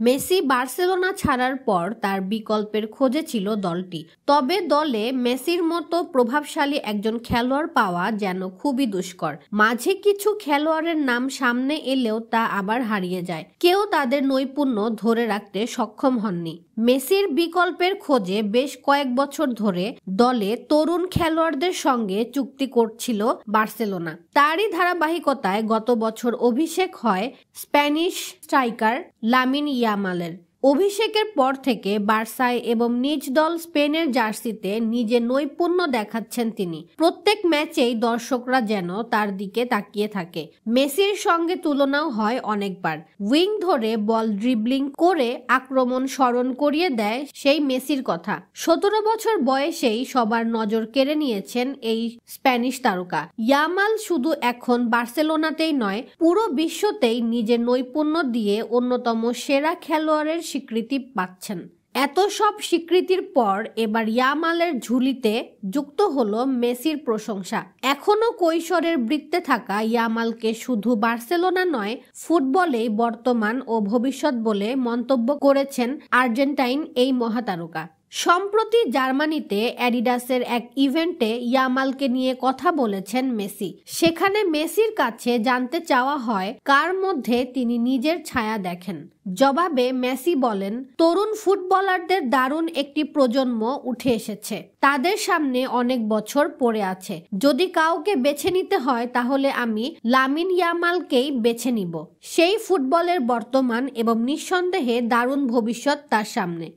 Messi Barcelona ছাড়ার পর তার বিকল্পের খোঁজে ছিল দলটি। তবে দলে মেসির মতো প্রভাবশালী একজন খেলোয়াড় পাওয়া যেন খুবই দুষ্কর। মাঝে কিছু খেলোয়াড়ের নাম সামনে এলেও তা আবার হারিয়ে যায়। কেউ তাদের নৈপুণ্য ধরে রাখতে সক্ষম হননি। মেসির বিকল্পের খোঁজে বেশ কয়েক বছর ধরে দলে তরুণ খেলোয়াড়দের সঙ্গে চুক্তি করছিল বার্সেলোনা। তারই ধারাবাহিকতায় গত বছর অভিষেক হয় স্প্যানিশ স্ট্রাইকার লামিন ইয়ামালের। অভিষেকের পর থেকে বার্সায় এবং নিজ দল স্পেনের জার্সিতে নিজের নৈপুণ্য দেখাচ্ছেন তিনি। প্রত্যেক ম্যাচেই দর্শকরা যেন তার দিকে তাকিয়ে থাকে। মেসির সঙ্গে তুলনাও হয় অনেকবার। উইং ধরে বল ড্রিবলিং করে আক্রমণ স্মরণ করিয়ে দেয় সেই মেসির কথা। 17 বছর বয়সেই সবার নজর কেড়ে নিয়েছেন এই স্প্যানিশ তারকা। ইয়ামাল শুধু এখন বার্সেলোনাতেই নয়, পুরো বিশ্বতেই নিজের নৈপুণ্য দিয়ে অন্যতম সেরা খেলোয়াড়ের স্বীকৃতি পাচ্ছেন। এত সব স্বীকৃতির পর এবার ইয়ামালের ঝুলিতে যুক্ত হলো মেসির প্রশংসা। এখনো কৈশোরের বৃত্তে থাকা ইয়ামালকে শুধু বার্সেলোনা নয়, ফুটবলেই বর্তমান ও ভবিষ্যৎ বলে মন্তব্য করেছেন আর্জেন্টাইন এই মহাতারকা। সম্প্রতি জার্মানিতে অ্যাডিডাসের এক ইভেন্টে ইয়ামালকে নিয়ে কথা বলেছেন মেসি। সেখানে মেসির কাছে জানতে চাওয়া হয় কার মধ্যে তিনি নিজের ছায়া দেখেন। জবাবে মেসি বলেন, তরুণ ফুটবলারদের দারুণ একটি প্রজন্ম উঠে এসেছে। তাদের সামনে অনেক বছর পড়ে আছে। যদি কাউকে বেছে নিতে হয় তাহলে আমি লামিন ইয়ামালকেই বেছে নিব। সেই ফুটবলের বর্তমান এবং নিঃসন্দেহে দারুণ ভবিষ্যৎ তার সামনে।